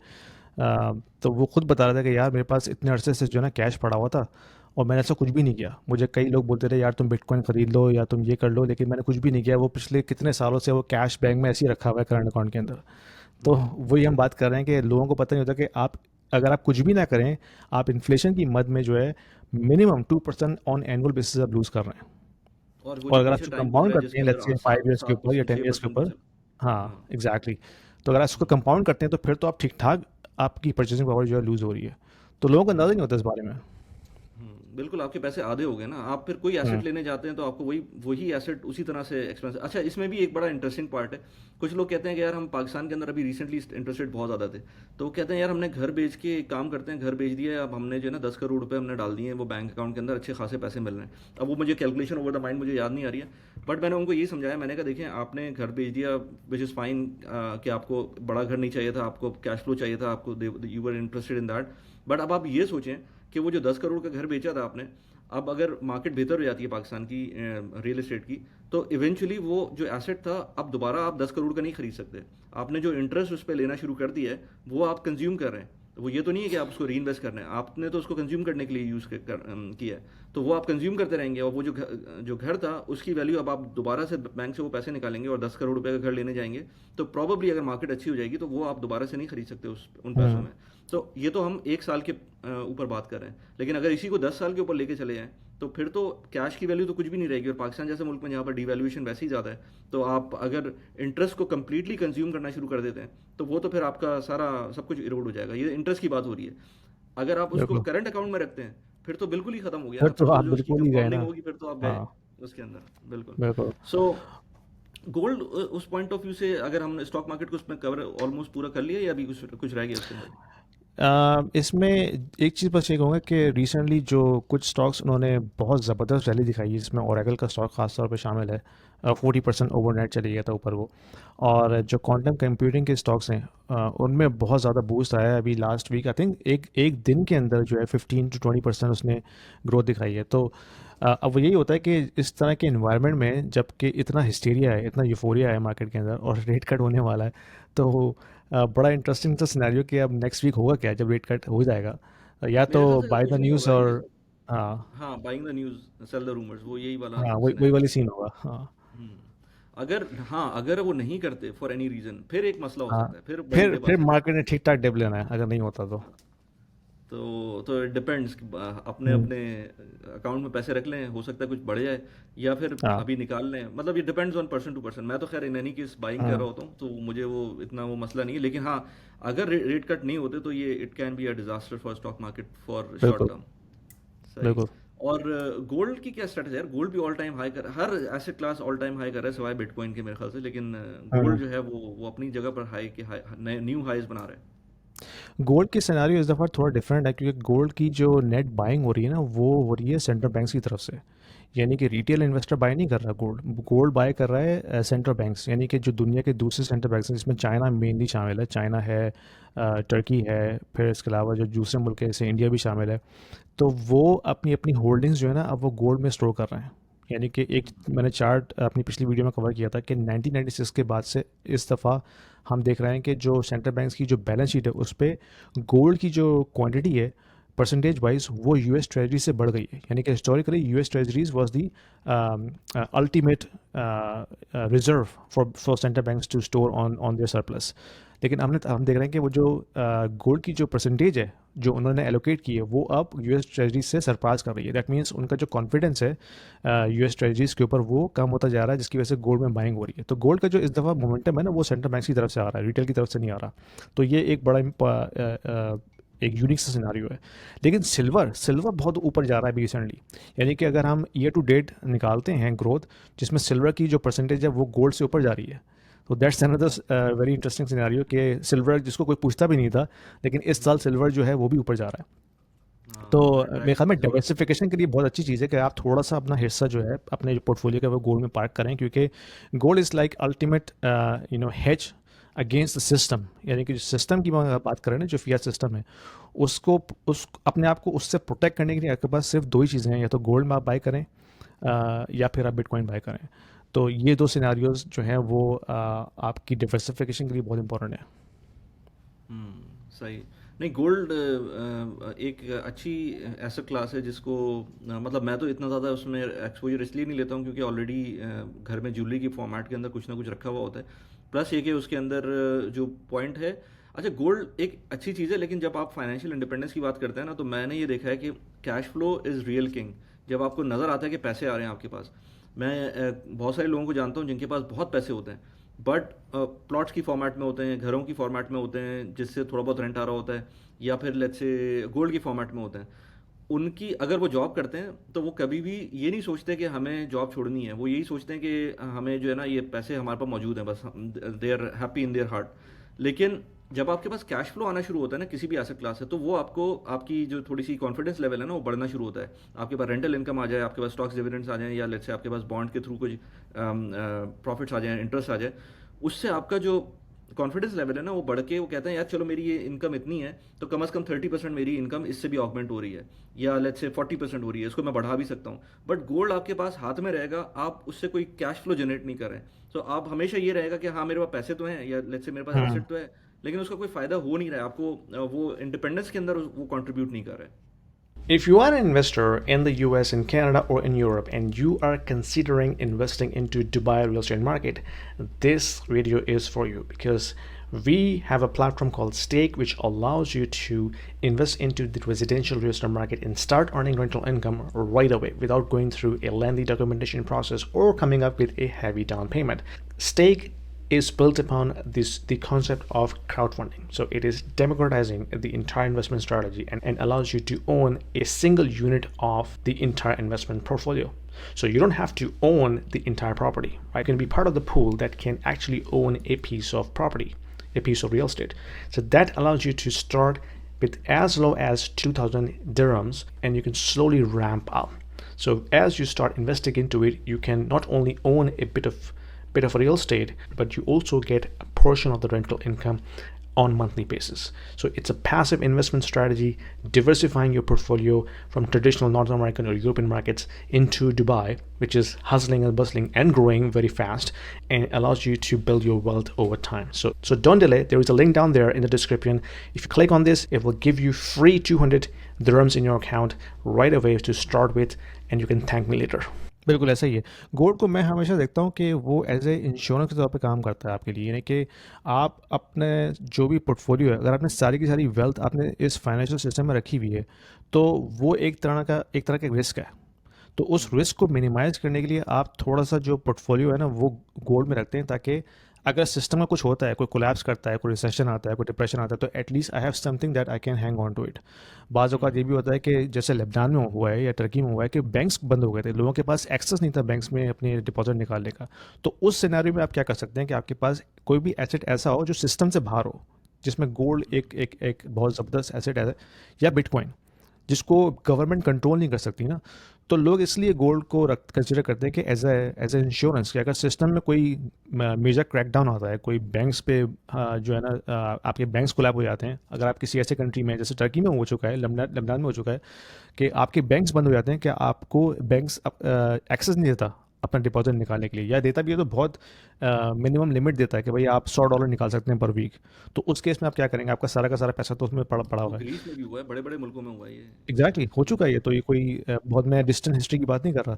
तो वो खुद बता रहा था कि यार मेरे पास इतने अरसे से जो है ना कैश पड़ा हुआ था, और मैंने ऐसा कुछ भी नहीं किया। मुझे कई लोग बोलते थे यार तुम बिटकॉइन खरीद लो या तुम ये कर लो, लेकिन मैंने कुछ भी नहीं किया। वो पिछले कितने सालों से वो कैश बैंक में ऐसे ही रखा हुआ है करंट अकाउंट के अंदर। तो वही हम बात कर रहे हैं कि लोगों को पता नहीं होता कि आप अगर आप कुछ भी ना करें, आप इन्फ्लेशन की मद में जो है मिनिमम 2% ऑन एनुअल बेसिस आप लूज़ कर रहे हैं। और वो और जो अगर आप पीछे उसको टाइम कंपाउंड पीरियड करते जिसके हैं अंदर लेट्स से 5 सात इयर्स के सात ऊपर या 10 छः इयर्स के परसेंट ऊपर, हाँ हाँ। एग्जैक्टली। तो अगर आप उसको कंपाउंड करते हैं तो फिर तो आप ठीक ठाक आपकी परचेसिंग पावर जो है लूज़ हो रही है। तो लोगों को अंदाज़ा नहीं होता इस बारे में। बिल्कुल आपके पैसे आधे हो गए ना। आप फिर कोई हुँ, एसेट लेने जाते हैं तो आपको वही वही एसेट उसी तरह से एक्सपेंस। अच्छा, इसमें भी एक बड़ा इंटरेस्टिंग पार्ट है। कुछ लोग कहते हैं कि यार हम पाकिस्तान के अंदर अभी रिसेंटली इंटरेस्ट रेट बहुत ज़्यादा थे, तो वो कहते हैं यार हमने घर बेच के एक काम करते हैं, घर बेच दिया है, अब हमने जो है ना 10 करोड़ रुपए हमने डाल दिए हैं वो बैंक अकाउंट के अंदर, अच्छे खासे पैसे मिल रहे हैं। अब वो मुझे कैलकुलेशन ओवर द माइंड मुझे याद नहीं आ रही है, बट मैंने उनको ये समझाया, मैंने कहा देखें आपने घर बेच दिया विच इज़ फाइन, कि आपको बड़ा घर नहीं चाहिए था, आपको कैश फ्लो चाहिए था, आपको you were interested in that. But अब आप ये सोचें कि वो जो 10 करोड़ का घर बेचा था आपने, अब अगर मार्केट बेहतर हो जाती है पाकिस्तान की रियल एस्टेट की, तो इवेंचुअली वो जो एसेट था अब दोबारा आप 10 करोड़ का नहीं खरीद सकते। आपने जो इंटरेस्ट उस पर लेना शुरू कर दिया है वो आप कंज्यूम कर रहे हैं। तो वो ये तो नहीं है कि आप उसको री इन्वेस्ट कर रहे हैं, आपने तो उसको कंज्यूम करने के लिए यूज़ किया है। तो वो आप कंज्यूम करते रहेंगे, और वो जो घर था उसकी वैल्यू अब आप दोबारा से बैंक से वो पैसे निकालेंगे और 10 करोड़ रुपए का घर लेने जाएंगे, तो प्रॉबली अगर मार्केट अच्छी हो जाएगी तो वो आप दोबारा से नहीं खरीद सकते उन पैसों हुँ, में। तो ये तो हम 1 साल के ऊपर बात कर रहे हैं, लेकिन अगर इसी को 10 साल के ऊपर लेके चले जाएं तो फिर तो कैश की वैल्यू तो कुछ भी नहीं रहेगी। और पाकिस्तान जैसे मुल्क में जहाँ पर डिवैल्यूएशन वैसे ही ज़्यादा है, तो आप अगर इंटरेस्ट को कम्प्लीटली कंज्यूम करना शुरू कर देते हैं तो वो तो फिर आपका सारा सब कुछ इरोड हो जाएगा। ये इंटरेस्ट की बात हो रही है। अगर आप उसको बिल्कुल। करंट अकाउंट में रखते हैं फिर तो बिल्कुल ही खत्म हो गया फिर ना, तो फिर तो आप जो उसकी बिल्कुल ही गए कंपाउंडिंग ना। होगी फिर तो आप गए हाँ, उसके अंदर। बिल्कुल। बिल्कुल। सो गोल्ड उस पॉइंट ऑफ व्यू से अगर हमने स्टॉक मार्केट को उसमें कवर ऑलमोस्ट पूरा कर लिया या अभी कुछ कुछ रह गया उसके अंदर? इसमें एक चीज़ बस ये कहूँगा कि रिसेंटली जो कुछ स्टॉक्स उन्होंने बहुत ज़बरदस्त रैली दिखाई है, जिसमें ओरेकल का स्टॉक खास तौर पे शामिल है। 40% ओवरनाइट चली गया था ऊपर वो। और जो क्वांटम कंप्यूटिंग के स्टॉक्स हैं, उनमें बहुत ज़्यादा बूस्ट आया है अभी लास्ट वीक। आई थिंक एक एक दिन के अंदर जो है 15 to 20% उसने ग्रोथ दिखाई है। तो अब यही होता है कि इस तरह के इन्वायरमेंट में जबकि इतना हिस्टीरिया है, इतना यूफोरिया है मार्केट के अंदर और रेट कट होने वाला है, तो बड़ा इंटरेस्टिंग सा सिनेरियो कि अब नेक्स्ट वीक होगा क्या जब रेट कट हो जाएगा। या तो मेरे ख्याल से बाय द कुछ नहीं न्यूज़ होगा ये। और हाँ, हाँ, buying the news sell the rumours, वो यही वाला हाँ वही वही सिनेरियो वाली है। सीन होगा। हाँ, हम्म। अगर हाँ, अगर वो नहीं करते फॉर एनी रीजन फिर एक मसला हो हाँ सकता है, फिर बड़ी फिर डिप आ फिर सकती है। मार्केट ने ठीक ठाक डिप लेना है अगर नहीं होता तो। हाँ, तो इट डिपेंड्स, अपने हम्म, अपने अकाउंट में पैसे रख लें, हो सकता है कुछ बढ़ जाए, या फिर हाँ, अभी निकाल लें। मतलब ये depends on person to person. मैं तो खैर इन एनी केस बाइंग कर हाँ, रहा होता हूँ, तो मुझे वो इतना वो मसला नहीं है। लेकिन हाँ, अगर रेट कट नहीं होते तो ये it can be a disaster for stock market for short बिल्कुल, टर्म। सही। बिल्कुल। और गोल्ड की क्या स्टेटस है यार? गोल्ड भी ऑल टाइम हाई कर, हर asset class all time high कर रहा है सिवाय बिटकॉइन के मेरे ख्याल से, लेकिन गोल्ड हम्म। जो है वो अपनी जगह पर हाई के हाई, नए न्यू हाईज बना रहा है। गोल्ड की सिनेरियो इस दफ़ा थोड़ा डिफरेंट है क्योंकि गोल्ड की जो नेट बाइंग हो रही है ना, वो हो रही है सेंट्रल बैंक्स की तरफ से। यानी कि रिटेल इन्वेस्टर बाय नहीं कर रहा गोल्ड, गोल्ड बाय कर रहा है सेंट्रल बैंक्स, यानी कि जो दुनिया के दूसरे सेंट्रल बैंक्स हैं जिसमें चाइना मेनली शामिल है। चाइना है, टर्की है, फिर इसके अलावा जो दूसरे मुल्क है जैसे इंडिया भी शामिल है। तो वो अपनी अपनी होल्डिंग्स जो है ना अब वो गोल्ड में स्टोर कर रहे हैं। यानी कि एक मैंने चार्ट अपनी पिछली वीडियो में कवर किया था कि 1996 के बाद से इस दफ़ा हम देख रहे हैं कि जो सेंट्रल बैंक्स की जो बैलेंस शीट है उस पे गोल्ड की जो क्वांटिटी है परसेंटेज वाइज वो यूएस ट्रेजरी से बढ़ गई है। यानी कि historically US treasuries was the ultimate reserve for central banks to store on on their surplus. लेकिन हम देख रहे हैं कि वो जो गोल्ड की जो परसेंटेज है जो उन्होंने एलोकेट की है वो अब यूएस ट्रेजरी से सरपास कर रही है। दैट मीन्स उनका जो कॉन्फिडेंस है यूएस ट्रेजरीज के ऊपर वो कम होता जा रहा है, जिसकी वजह से गोल्ड में बाइंग हो रही है। तो गोल्ड का जो इस दफ़ा मोमेंटम है ना वो सेंट्रल बैंक की तरफ से आ रहा है, रिटेल की तरफ से नहीं आ रहा। तो ये एक बड़ा एक यूनिक सा सिनारियो है। लेकिन सिल्वर सिल्वर बहुत ऊपर जा रहा है अभी रिसेंटली। यानी कि अगर हम ईयर टू डेट निकालते हैं ग्रोथ, जिसमें सिल्वर की जो परसेंटेज है वो गोल्ड से ऊपर जा रही है। तो that's another very interesting scenario कि सिल्वर जिसको कोई पूछता भी नहीं था, लेकिन इस साल सिल्वर जो है वो भी ऊपर जा रहा है। तो हाँ, मेरे ख्याल अट्रैक्शन में की ज़रूरत है। डाइवर्सिफिकेशन के लिए बहुत अच्छी चीज़ है कि आप थोड़ा सा अपना हिस्सा जो है अपने जो पोर्टफोलियो का वो गोल्ड में पार्क करें, क्योंकि gold is like ultimate hedge against the system. यानी कि जो सिस्टम की बात करें ना, जो फियाट सिस्टम है, उसको उस अपने आप को उससे प्रोटेक्ट करने के लिए आपके पास सिर्फ दो ही चीज़ें हैं, या तो गोल्ड में आप बाय करें या फिर आप बिटकॉइन बाय करें। तो ये दो सिनारियोज जो हैं वो आपकी डिवर्सिफिकेशन के लिए बहुत इंपॉर्टेंट है। सही। नहीं, गोल्ड एक अच्छी एसेट क्लास है जिसको मतलब मैं तो इतना ज़्यादा उसमें एक्सपोजर इसलिए नहीं लेता हूँ क्योंकि ऑलरेडी घर में ज्वेलरी की फॉर्मेट के अंदर कुछ ना कुछ रखा हुआ होता है। प्लस ये कि उसके अंदर जो पॉइंट है, अच्छा गोल्ड एक अच्छी चीज़ है, लेकिन जब आप फाइनेंशियल इंडिपेंडेंस की बात करते हैं ना, तो मैंने ये देखा है कि cash flow is real king. जब आपको नज़र आता है कि पैसे आ रहे हैं आपके पास। मैं बहुत सारे लोगों को जानता हूँ जिनके पास बहुत पैसे होते हैं, बट प्लॉट्स की फॉर्मेट में होते हैं, घरों की फॉर्मेट में होते हैं जिससे थोड़ा बहुत रेंट आ रहा होता है, या फिर लेट्स से गोल्ड की फॉर्मेट में होते हैं। उनकी अगर वो जॉब करते हैं तो वो कभी भी ये नहीं सोचते कि हमें जॉब छोड़नी है, वो यही सोचते हैं कि हमें जो है ना ये पैसे हमारे पास मौजूद हैं, बस they are happy in their heart. लेकिन जब आपके पास कैश फ्लो आना शुरू होता है ना किसी भी एसेट क्लास से, तो वो आपको आपकी जो थोड़ी सी कॉन्फिडेंस लेवल है ना वो बढ़ना शुरू होता है। आपके पास रेंटल इनकम आ जाए, आपके पास स्टॉक्स डिविडेंड्स आ जाएं, या लेट्स से आपके पास बॉन्ड के थ्रू कुछ प्रॉफिट्स आ जाए, इंटरेस्ट आ जाए, उससे आपका जो कॉन्फिडेंस लेवल है ना वो बढ़ के वो कहते हैं यार चलो मेरी ये इनकम इतनी है तो कम से कम 30% मेरी इनकम इससे भी ऑगमेंट हो रही है, या लेट्स से 40% हो रही है, इसको मैं बढ़ा भी सकता हूँ। बट गोल्ड आपके पास हाथ में रहेगा, आप उससे कोई कैश फ्लो जनरेट नहीं कर रहे हैं, तो आप हमेशा ये रहेगा कि हाँ मेरे पास पैसे तो हैं, या लेट्स से मेरे पास हम्म। एसेट तो है, लेकिन उसका कोई फायदा हो नहीं रहा है आपको, वो इंडिपेंडेंस के अंदर वो कंट्रीब्यूट नहीं कर रहा है। If you are an investor in the US, in Canada, or in Europe, and you are considering investing into Dubai real estate market, this video is for you because we have a platform called Stake, which allows you to invest into the residential real estate market and start earning rental income right away without going through a lengthy documentation process or coming up with a heavy down payment. Stake is built upon the concept of crowdfunding. So it is democratizing the entire investment strategy and allows you to own a single unit of the entire investment portfolio. So you don't have to own the entire property, right? You can be part of the pool that can actually own a piece of property, a piece of real estate. So that allows you to start with as low as 2,000 dirhams and you can slowly ramp up. So as you start investing into it, you can not only own a bit of real estate, but you also get a portion of the rental income on monthly basis. So it's a passive investment strategy, diversifying your portfolio from traditional North American or European markets into Dubai, which is hustling and bustling and growing very fast and allows you to build your wealth over time. So don't delay. There is a link down there in the description. If you click on this, it will give you free 200 dirhams in your account right away to start with, and you can thank me later. बिल्कुल ऐसा ही है। Gold को मैं हमेशा देखता हूँ कि वो एज़ ए इंश्योरेंस के तौर पे काम करता है आपके लिए, यानी कि आप अपने जो भी पोर्टफोलियो है, अगर आपने सारी की सारी वेल्थ आपने इस फाइनेंशियल सिस्टम में रखी हुई है, तो वो एक तरह का रिस्क है। तो उस हम्म। रिस्क को मिनिमाइज़ करने के लिए आप थोड़ा-सा जो पोर्टफोलियो है ना, वो गोल्ड में रखते हैं, ताकि अगर सिस्टम में कुछ होता है, कोई कोलैप्स करता है, कोई रिसेशन आता है, कोई डिप्रेशन आता है, तो at least I have something that I can hang on to it. बाज़ औक़ात ये हम्म। भी होता है कि जैसे लेबनान में हुआ है या टर्की में हुआ है कि बैंक्स बंद हो गए थे, लोगों के पास एक्सेस नहीं था बैंक्स में अपने डिपॉज़िट निकालने का। तो उस सिनेरियो में आप क्या कर सकते हैं कि आपके पास कोई भी एसेट ऐसा हो जो सिस्टम से बाहर हो, जिसमें गोल्ड एक बहुत ज़बरदस्त एसेट है, या बिटकॉइन, जिसको गवर्नमेंट कंट्रोल नहीं कर सकती ना। तो लोग इसलिए गोल्ड को रख कंसिडर करते हैं कि एज ए इंश्योरेंस, कि अगर सिस्टम में कोई मेजर क्रैकडाउन आता है, कोई बैंक्स पे जो है ना, आपके बैंक्स कोलैप हो जाते हैं, अगर आप किसी ऐसे कंट्री में जैसे टर्की में हो चुका है, लबनान में हो चुका है, कि आपके बैंक्स बंद हो जाते हैं, कि आपको बैंक्स एक्सेस नहीं देता अपना डिपॉजिट निकालने के लिए, या देता भी है तो बहुत मिनिमम लिमिट देता है कि भाई आप $100 निकाल सकते हैं पर वीक। तो उस केस में आप क्या करेंगे? आपका सारा का सारा पैसा तो उसमें पड़ा पड़ा वो हुआ है। ग्रीस में भी हुआ है, बड़े बड़े मुल्कों में हुआ है ये। एग्जैक्टली exactly, हो चुका है ये, तो ये कोई बहुत मैं डिस्टेंट हिस्ट्री की बात नहीं कर रहा।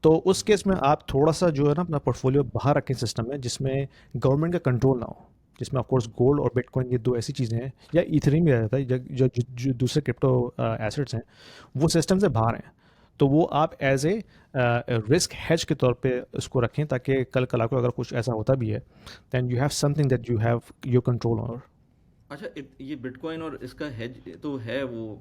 तो उस केस में आप थोड़ा सा जो है ना अपना पोर्टफोलियो बाहर रखें सिस्टम में, जिसमें गवर्नमेंट का कंट्रोल ना हो, जिसमें ऑफ कोर्स गोल्ड और बिटकॉइन ये दो ऐसी चीज़ें हैं, या इथेरियम भी आ जाता है, जो दूसरे क्रिप्टो एसेट्स हैं, वो सिस्टम से बाहर हैं। तो वो आप एज ए रिस्क हेज के तौर पे उसको रखें, ताकि कल कल को अगर कुछ ऐसा होता भी है, then you have something that you have your control over. अच्छा, ये बिटकॉइन और इसका हेज तो है, वो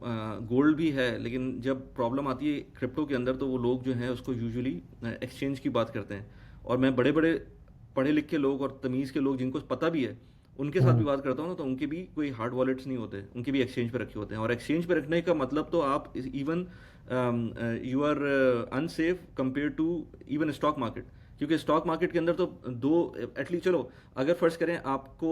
गोल्ड भी है, लेकिन जब प्रॉब्लम आती है क्रिप्टो के अंदर तो वो लोग जो हैं उसको यूजुअली एक्सचेंज की बात करते हैं। और मैं बड़े बड़े पढ़े लिखे लोग और तमीज़ के लोग जिनको पता भी है उनके साथ भी हम्म। बात करता हूँ ना, तो उनके भी कोई हार्ड वॉलेट्स नहीं होते, उनके भी एक्सचेंज पे रखे होते हैं। और एक्सचेंज पे रखने का मतलब तो आप even you are unsafe compare to even stock market, क्योंकि स्टॉक मार्केट के अंदर तो दो एटलीस्ट, चलो अगर फर्स्ट करें आपको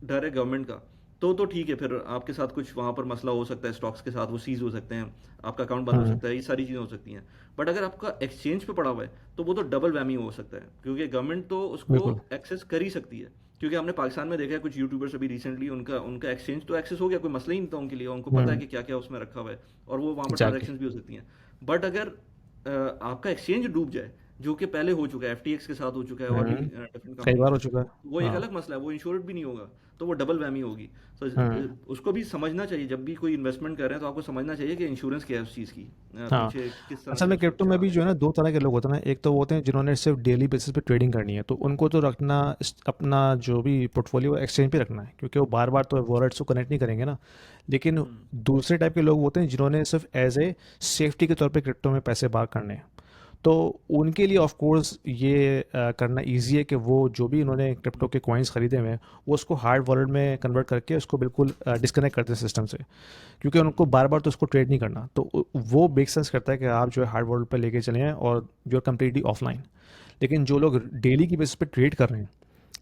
डर है गवर्नमेंट का, तो ठीक है, फिर आपके साथ कुछ वहाँ पर मसला हो सकता है, स्टॉक्स के साथ वो सीज हो सकते हैं, आपका अकाउंट बंद हो हम्म। सकता है, ये सारी चीज़ें हो सकती हैं। बट अगर आपका एक्सचेंज पे पड़ा हुआ है तो वो तो डबल वैमी हो सकता है, क्योंकि गवर्नमेंट तो उसको बिल्कुल। एक्सेस कर ही सकती है। क्योंकि हमने पाकिस्तान में देखा है कुछ यूट्यूबर्स अभी रिसेंटली, उनका उनका एक्सचेंज तो एक्सेस हो गया, कोई मसला ही नहीं था उनके लिए, उनको पता है हम्म। कि क्या क्या उसमें रखा हुआ है, और वो वहाँ पर एग्जैक्टली। ट्रांजेक्शन भी हो सकती हैं। बट अगर आपका एक्सचेंज डूब जाए जो कि पहले हो चुका है, एफटीएक्स के साथ हो चुका है और भी हम्म, डिफरेंट कई कंपनीज बार हो के चुका है। साथ। वो एक हाँ। अलग मसला है, वो इंश्योर्ड भी नहीं होगा, तो वो डबल वैमी होगी। तो हम्म। उसको भी समझना चाहिए, जब भी कोई इन्वेस्टमेंट कर रहे हैं तो आपको समझना चाहिए कि इंश्योरेंस क्या है उस चीज़ की, हाँ। पीछे किस तरह असल से में वो क्रिप्टो स्ट्रक्चर में आ भी रहा जो है। है ना दो तरह के लोग होते हैं ना, एक तो वो होते हैं जिन्होंने सिर्फ डेली बेसिस पे ट्रेडिंग करनी है, तो उनको तो रखना अपना जो भी पोर्टफोलियो एक्सचेंज पे रखना है, क्योंकि वो बार बार तो वॉलेट्स को कनेक्ट नहीं करेंगे ना। लेकिन हम्म। दूसरे टाइप के लोग होते हैं जिन्होंने सिर्फ एज ए सेफ्टी के तौर पे क्रिप्टो में पैसे बाहर करने हैं, तो उनके लिए ऑफ कोर्स ये करना इजी है कि वो जो भी उन्होंने क्रिप्टो के कॉइन्स खरीदे हुए हैं वो उसको हार्ड वॉलेट में कन्वर्ट करके उसको बिल्कुल डिस्कनेक्ट करते हैं सिस्टम से, क्योंकि उनको बार बार तो उसको ट्रेड नहीं करना, तो वो मेक सेंस करता है कि आप जो है हार्ड वॉलेट पर लेके चले हैं और जो कम्प्लीटली ऑफलाइन। लेकिन जो लोग डेली की बेसिस पे ट्रेड कर रहे हैं,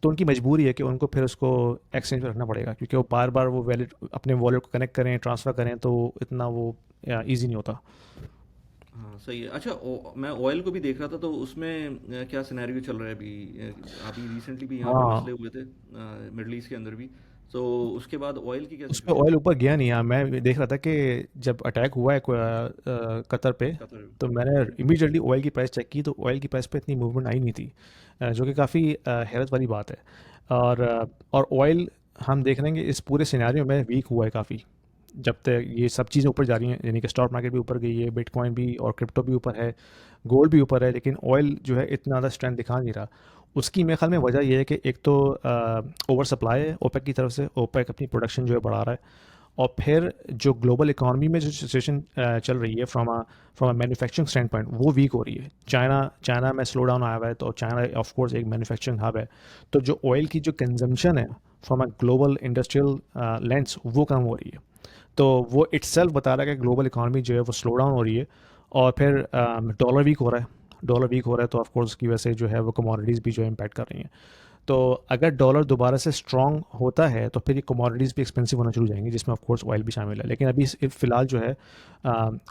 तो उनकी मजबूरी है कि उनको फिर उसको एक्सचेंज पे रखना पड़ेगा, क्योंकि वो बार बार वो वैलेट अपने वॉलेट को कनेक्ट करें ट्रांसफ़र करें तो इतना वो ईजी नहीं होता। हाँ सही है। अच्छा, मैं ऑयल को भी देख रहा था, तो उसमें क्या सिनेरियो चल रहा है अभी? अभी रिसेंटली भी यहाँ पे मसले हाँ, हुए थे मिडल ईस्ट के अंदर भी, तो उसके बाद ऑयल की क्या उस पे सिचुएशन ऑयल है? ऊपर गया नहीं। हाँ, मैं देख रहा था कि जब अटैक हुआ है कतर पे, कतर। तो मैंने हम्म। इमीडिएटली ऑयल की प्राइस चेक की, तो ऑयल की प्राइस पे इतनी मूवमेंट आई नहीं थी, जो कि काफ़ी हैरत वाली बात है। और ऑयल हम देख रहे हैं कि इस पूरे सिनेरियो में वीक हुआ है काफ़ी, जब तक ये सब चीज़ें ऊपर जा रही हैं, यानी कि स्टॉक मार्केट भी ऊपर गई है, बिटकॉइन भी और क्रिप्टो भी ऊपर है, गोल्ड भी ऊपर है, लेकिन ऑयल जो है इतना ज़्यादा स्ट्रेंथ दिखा नहीं रहा। उसकी मेरे ख्याल में वजह यह है कि एक तो ओवर सप्लाई है ओपेक की तरफ से, ओपेक अपनी प्रोडक्शन जो है बढ़ा रहा है, और फिर जो ग्लोबल इकोनॉमी में जो सिचुएशन चल रही है from a manufacturing stand point, वो वीक हो रही है। चाइना चाइना में स्लो डाउन आया हुआ है, तो चाइना ऑफ कोर्स एक मैन्युफैक्चरिंग हब है, तो जो ऑयल की जो कंजम्पशन है from a global industrial lens वो कम हो रही है। तो वो इट्सेल्फ बता रहा है कि ग्लोबल इकोनॉमी जो है वो स्लो डाउन हो रही है, और फिर डॉलर वीक हो रहा है। डॉलर वीक हो रहा है तो ऑफ कोर्स उसकी वजह से जो है वो कमोडिटीज़ भी जो है इम्पैक्ट कर रही हैं। तो अगर डॉलर दोबारा से स्ट्रांग होता है तो फिर ये कमोडिटीज़ भी एक्सपेंसिव होना शुरू हो जाएंगी, जिसमें ऑफ कोर्स ऑयल भी शामिल है। लेकिन अभी फ़िलहाल जो है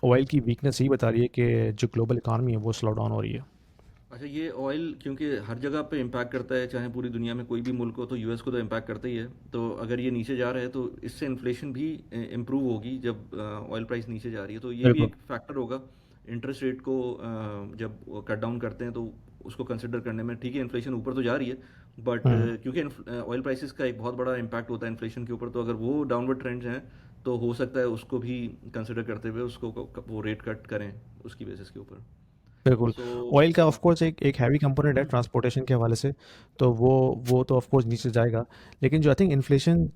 ऑयल की वीकनेस यही बता रही है कि जो ग्लोबल इकोनॉमी है वो स्लो डाउन हो रही है। अच्छा, ये ऑयल क्योंकि हर जगह पे इम्पैक्ट करता है, चाहे पूरी दुनिया में कोई भी मुल्क हो, तो यूएस को तो इम्पैक्ट करता ही है। तो अगर ये नीचे जा रहा है तो इससे इन्फ्लेशन भी इम्प्रूव होगी, जब ऑयल प्राइस नीचे जा रही है, तो ये भी बिल्कुल। एक फैक्टर होगा। इंटरेस्ट रेट को जब कट डाउन करते हैं तो उसको कंसिडर करने में, ठीक है इन्फ्लेशन ऊपर तो जा रही है, बट हम्म। क्योंकि ऑयल प्राइसेस का एक बहुत बड़ा इम्पैक्ट होता है इन्फ्लेशन के ऊपर, तो अगर वो डाउनवर्ड ट्रेंड्स हैं तो हो सकता है उसको भी कंसिडर करते हुए उसको वो रेट कट करें उसकी बेसिस के ऊपर। बिल्कुल। सो ऑयल का ऑफ कोर्स एक हैवी कंपोनेंट है ट्रांसपोर्टेशन के हवाले से, तो वो तो ऑफ कोर्स नीचे जाएगा। लेकिन जो आई थिंक इन्फ्लेशन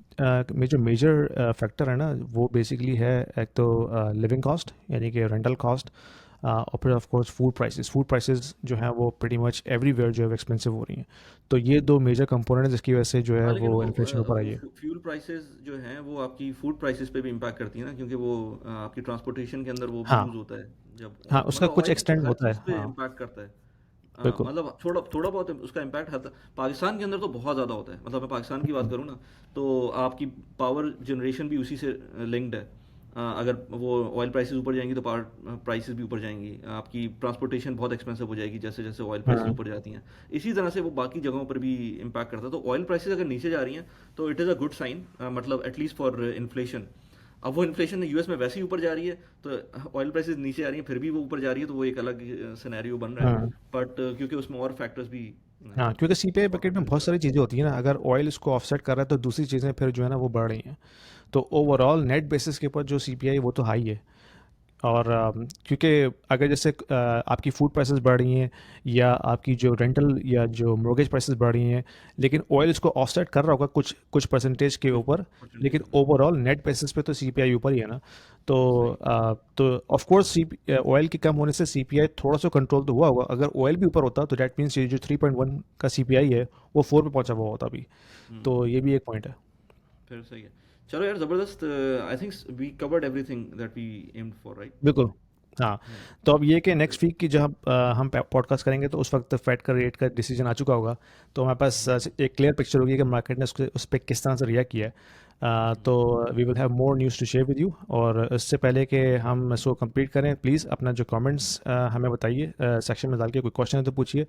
में जो मेजर फैक्टर है ना, वो बेसिकली है एक तो लिविंग कॉस्ट, यानी कि रेंटल कॉस्ट, और फिर ऑफ कोर्स फूड प्राइसेस जो हैं वो प्रीटी मच एवरीवेयर जो है एक्सपेंसिव हो रही हैं। तो ये दो मेजर कंपोनेंट जिसकी वजह से जो है हाँ, लेकिन वो इन्फ्लेशन ऊपर आई वो है। फ्यूल प्राइसेस जो हैं वो आपकी फूड प्राइसेस पे भी इम्पैक्ट करती है ना, क्योंकि वो आपकी ट्रांसपोर्टेशन के अंदर वो भी हाँ। यूज़ होता है। जब हाँ, उसका मतलब कुछ ऑयल एक्सटेंड हर होता है। चीज़ पे हाँ। इम्पैक्ट करता है। बिल्कुल। मतलब थोड़ा थोड़ा बहुत उसका इम्पैक्ट हर पाकिस्तान के अंदर तो बहुत ज़्यादा होता है। मतलब मैं पाकिस्तान की बात करूँ ना, तो आपकी पावर जनरेशन भी उसी से लिंक्ड है। अगर वो ऑयल प्राइसेस ऊपर जाएंगी तो पावर प्राइसेस भी ऊपर जाएंगी, आपकी ट्रांसपोर्टेशन बहुत एक्सपेंसिव हो जाएगी जैसे जैसे ऑयल प्राइसेस हाँ। ऊपर जाती हैं। इसी तरह से वो बाकी जगहों पर भी इम्पैक्ट करता है। तो ऑयल प्राइसेस अगर नीचे जा रही हैं तो it is a good sign, मतलब एटलीस्ट फॉर इन्फ्लेशन। अब वो इन्फ्लेशन यूएस में वैसे ही ऊपर जा रही है, तो ऑयल प्राइसेस नीचे आ रही हैं फिर भी वो ऊपर जा रही है, तो वो एक अलग सिनेरियो बन रहा है। हाँ। बट क्योंकि उसमें और फैक्टर्स भी हाँ, क्योंकि सीपीआई बहुत पैकेट में बहुत कंट्रीब्यूट सारी करते हैं। चीज़ें होती हैं ना, अगर ऑयल इसको ऑफसेट कर रहा है तो दूसरी चीज़ें फिर जो है ना वो बढ़ रही हैं। तो ओवरऑल नेट बेसिस के ऊपर जो सीपीआई वो तो हाई है। और क्योंकि अगर जैसे आपकी फूड प्राइसेस बढ़ रही हैं, या आपकी जो रेंटल या जो मोर्गेज प्राइसेस बढ़ रही हैं, लेकिन ऑयल इसको ऑफसेट कर रहा होगा कुछ कुछ परसेंटेज के कुछ ऊपर, परसेंटेज लेकिन में, हाँ। ओवरऑल नेट बेसिस पे तो सीपीआई ऊपर ही है ना। तो सही। ऑफ कोर्स सी ऑयल के कम होने से सीपीआई थोड़ा सा कंट्रोल तो हुआ होगा। अगर ऑयल भी ऊपर होता तो डैट मीन्स ये जो 3.1 का सीपीआई है वो 4 पे पहुंचा हुआ होता अभी। तो ये भी एक पॉइंट है। फिर सही है। चलो यार, ज़बरदस्त। I think we covered everything that we aimed for, right? बिल्कुल। हाँ। तो अब ये कि नेक्स्ट वीक की जब हम पॉडकास्ट करेंगे तो उस वक्त फेड का रेट का डिसीजन आ चुका होगा, तो हमारे पास एक क्लियर पिक्चर होगी कि मार्केट ने उस पर किस तरह से रिएक्ट किया है। तो we will have more news to share with you. और इससे पहले कि हम इसको कंप्लीट करें, प्लीज़ अपना जो कमेंट्स हमें बताइए सेक्शन में डाल के, कोई क्वेश्चन है तो पूछिए,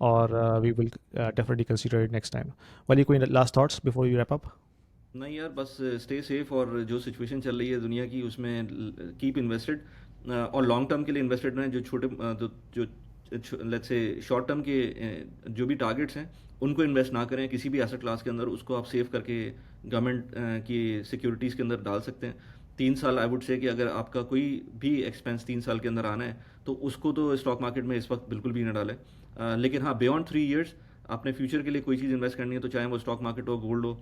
और we will definitely consider it next time. वाली कोई last thoughts before you wrap up? नहीं यार, बस स्टे सेफ, और जो सिचुएशन चल रही है दुनिया की उसमें कीप इन्वेस्टेड, और लॉन्ग टर्म के लिए इन्वेस्टेड रहें। जो लेट्स से शॉर्ट टर्म के जो भी टारगेट्स हैं उनको इन्वेस्ट ना करें किसी भी एसेट क्लास के अंदर, उसको आप सेव करके गवर्नमेंट की सिक्योरिटीज़ के अंदर डाल सकते हैं। 3 साल आई वुड से कि अगर आपका कोई भी एक्सपेंस 3 साल के अंदर आना है तो उसको तो स्टॉक मार्केट में इस वक्त बिल्कुल भी ना डालें। लेकिन हाँ, बियॉन्ड 3 ईयर्स आपने फ्यूचर के लिए कोई चीज़ इन्वेस्ट करनी है तो चाहे वो स्टॉक मार्केट हो, गोल्ड हो,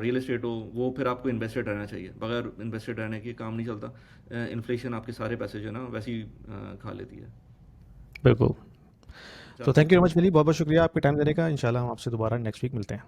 रियल एस्टेट हो, वो फिर आपको इन्वेस्टेड रहना चाहिए। बगैर इन्वेस्टेड रहने के काम नहीं चलता। इन्फ्लेशन आपके सारे पैसे जो है ना वैसे ही खा लेती है। बिल्कुल। तो चलो, थैंक यू वेरी मच मिली, बहुत बहुत शुक्रिया आपके टाइम देने का। इंशाल्लाह हम आपसे दोबारा नेक्स्ट वीक मिलते हैं।